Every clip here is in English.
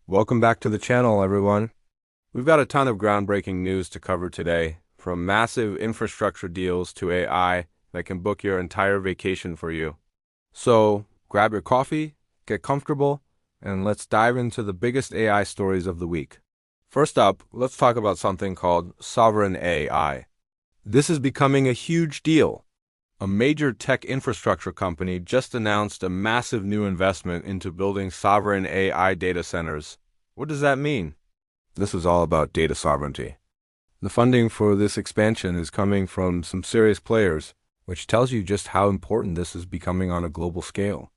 Welcome back to the channel, everyone. We've got a ton of groundbreaking news to cover today, from massive infrastructure deals to AI that can book your entire vacation for you. So grab your coffee, get comfortable, and let's dive into the biggest AI stories of the week. First up, let's talk about something called sovereign AI. This is becoming a huge deal. A major tech infrastructure company just announced a massive new investment into building sovereign AI data centers. What does that mean? This is all about data sovereignty. The funding for this expansion is coming from some serious players, which tells you just how important this is becoming on a global scale.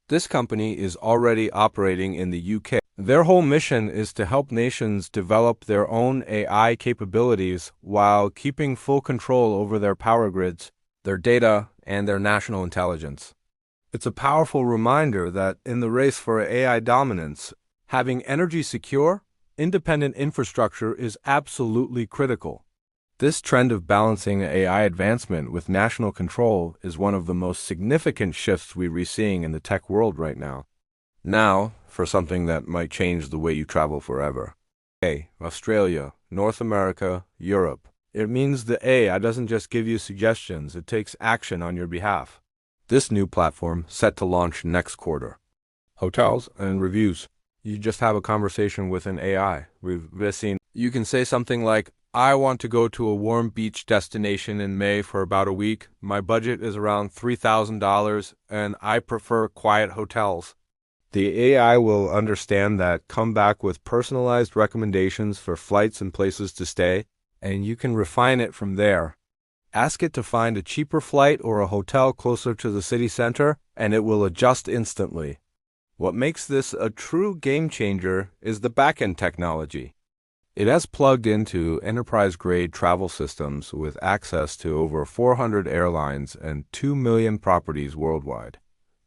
This company is already operating in the UK. Their whole mission is to help nations develop their own AI capabilities while keeping full control over their power grids, their data, and their national intelligence. It's a powerful reminder that in the race for AI dominance, having energy secure, independent infrastructure is absolutely critical. This trend of balancing AI advancement with national control is one of the most significant shifts we're seeing in the tech world right now. Now, for something that might change the way you travel forever. Australia, North America, Europe. It means the AI doesn't just give you suggestions, it takes action on your behalf. This new platform set to launch next quarter. Hotels and reviews. You just have a conversation with an AI. We've seen you can say something like, I want to go to a warm beach destination in May for about a week. My budget is around $3,000 and I prefer quiet hotels. The AI will understand that, come back with personalized recommendations for flights and places to stay, and you can refine it from there. Ask it to find a cheaper flight or a hotel closer to the city center, and it will adjust instantly. What makes this a true game changer is the backend technology. It has plugged into enterprise-grade travel systems with access to over 400 airlines and 2 million properties worldwide.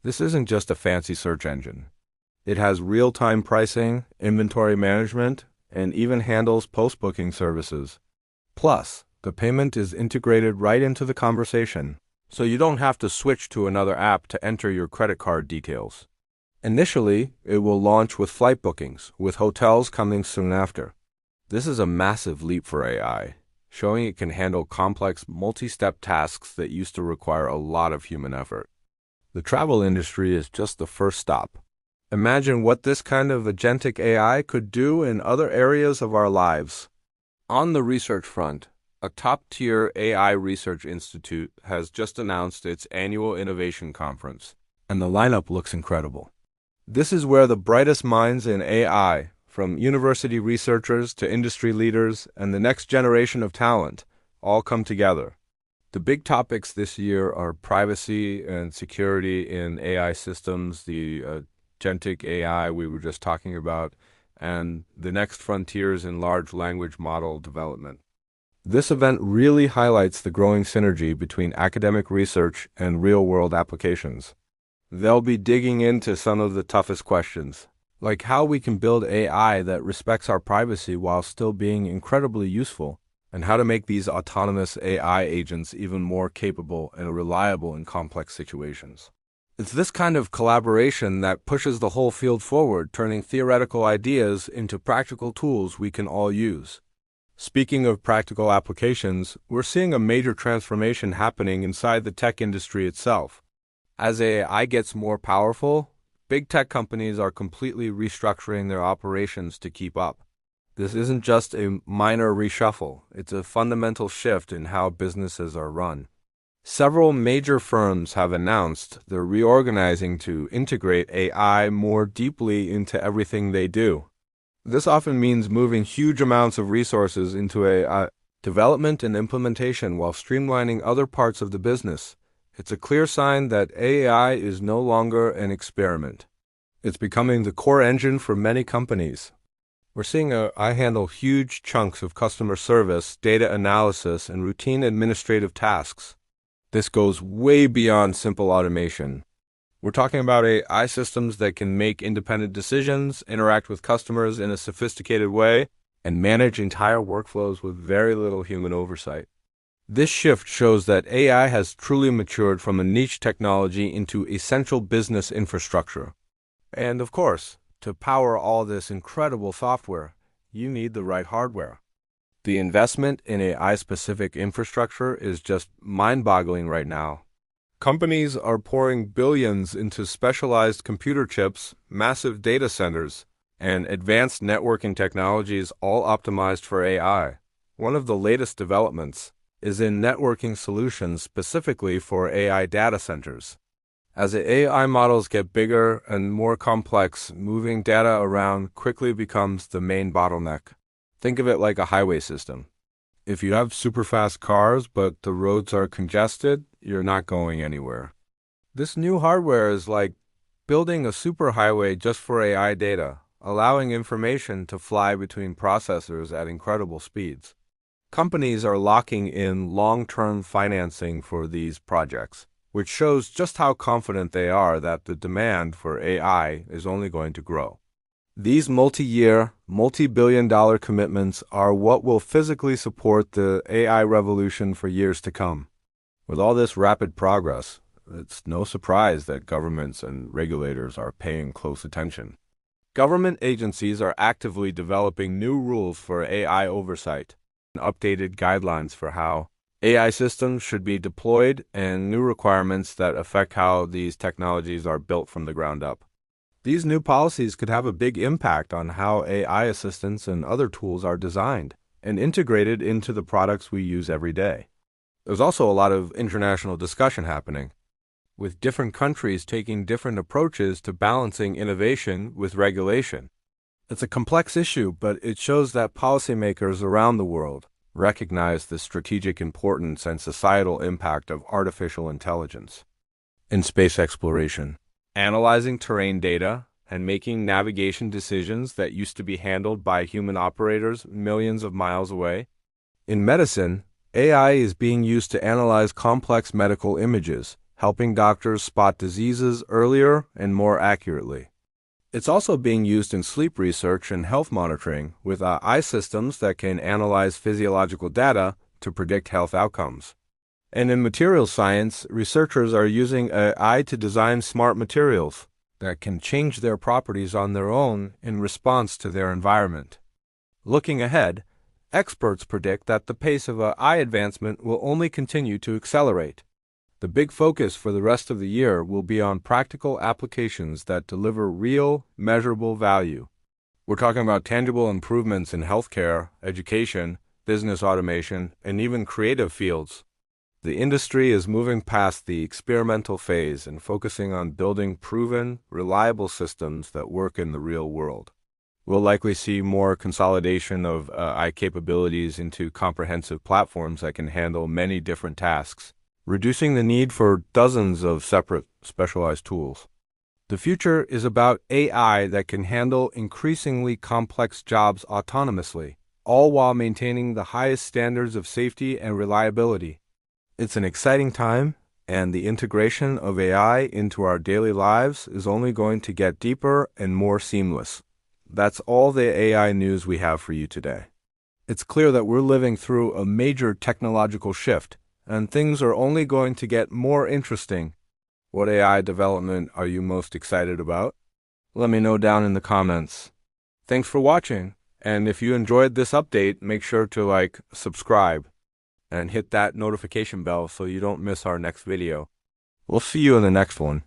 This isn't just a fancy search engine. It has real-time pricing, inventory management, and even handles post-booking services. Plus, the payment is integrated right into the conversation, so you don't have to switch to another app to enter your credit card details. Initially, it will launch with flight bookings, with hotels coming soon after. This is a massive leap for AI, showing it can handle complex multi-step tasks that used to require a lot of human effort. The travel industry is just the first stop. Imagine what this kind of agentic AI could do in other areas of our lives. On the research front, a top-tier AI research institute has just announced its annual innovation conference, and the lineup looks incredible. This is where the brightest minds in AI, from university researchers to industry leaders and the next generation of talent, all come together. The big topics this year are privacy and security in AI systems, the Agentic AI we were just talking about, and the next frontiers in large language model development. This event really highlights the growing synergy between academic research and real-world applications. They'll be digging into some of the toughest questions, like how we can build AI that respects our privacy while still being incredibly useful, and how to make these autonomous AI agents even more capable and reliable in complex situations. It's this kind of collaboration that pushes the whole field forward, turning theoretical ideas into practical tools we can all use. Speaking of practical applications, we're seeing a major transformation happening inside the tech industry itself. As AI gets more powerful, big tech companies are completely restructuring their operations to keep up. This isn't just a minor reshuffle, it's a fundamental shift in how businesses are run. Several major firms have announced they're reorganizing to integrate AI more deeply into everything they do. This often means moving huge amounts of resources into AI development and implementation while streamlining other parts of the business. It's a clear sign that AI is no longer an experiment. It's becoming the core engine for many companies. We're seeing AI handle huge chunks of customer service, data analysis, and routine administrative tasks. This goes way beyond simple automation. We're talking about AI systems that can make independent decisions, interact with customers in a sophisticated way, and manage entire workflows with very little human oversight. This shift shows that AI has truly matured from a niche technology into essential business infrastructure. And of course, To power all this incredible software, you need the right hardware. The investment in AI-specific infrastructure is just mind-boggling right now. Companies are pouring billions into specialized computer chips, massive data centers, and advanced networking technologies all optimized for AI. One of the latest developments is in networking solutions specifically for AI data centers. As the AI models get bigger and more complex, moving data around quickly becomes the main bottleneck. Think of it like a highway system. If you have super fast cars but the roads are congested, you're not going anywhere. This new hardware is like building a superhighway just for AI data, allowing information to fly between processors at incredible speeds. Companies are locking in long-term financing for these projects, which shows just how confident they are that the demand for AI is only going to grow. These multi-year, multi-billion-dollar commitments are what will physically support the AI revolution for years to come. With all this rapid progress, it's no surprise that governments and regulators are paying close attention. Government agencies are actively developing new rules for AI oversight, and updated guidelines for how AI systems should be deployed, and new requirements that affect how these technologies are built from the ground up. These new policies could have a big impact on how AI assistants and other tools are designed and integrated into the products we use every day. There's also a lot of international discussion happening, with different countries taking different approaches to balancing innovation with regulation. It's a complex issue, but it shows that policymakers around the world recognize the strategic importance and societal impact of artificial intelligence. In space exploration, analyzing terrain data and making navigation decisions that used to be handled by human operators millions of miles away. In medicine, AI is being used to analyze complex medical images, helping doctors spot diseases earlier and more accurately. It's also being used in sleep research and health monitoring with AI systems that can analyze physiological data to predict health outcomes. And in materials science, researchers are using AI to design smart materials that can change their properties on their own in response to their environment. Looking ahead, experts predict that the pace of AI advancement will only continue to accelerate. The big focus for the rest of the year will be on practical applications that deliver real, measurable value. We're talking about tangible improvements in healthcare, education, business automation, and even creative fields. The industry is moving past the experimental phase and focusing on building proven, reliable systems that work in the real world. We'll likely see more consolidation of AI capabilities into comprehensive platforms that can handle many different tasks, reducing the need for dozens of separate specialized tools. The future is about AI that can handle increasingly complex jobs autonomously, all while maintaining the highest standards of safety and reliability. It's an exciting time, and the integration of AI into our daily lives is only going to get deeper and more seamless. That's all the AI news we have for you today. It's clear that we're living through a major technological shift, and things are only going to get more interesting. What AI development are you most excited about? Let me know down in the comments. Thanks for watching, and if you enjoyed this update, make sure to subscribe, and hit that notification bell so you don't miss our next video. We'll see you in the next one.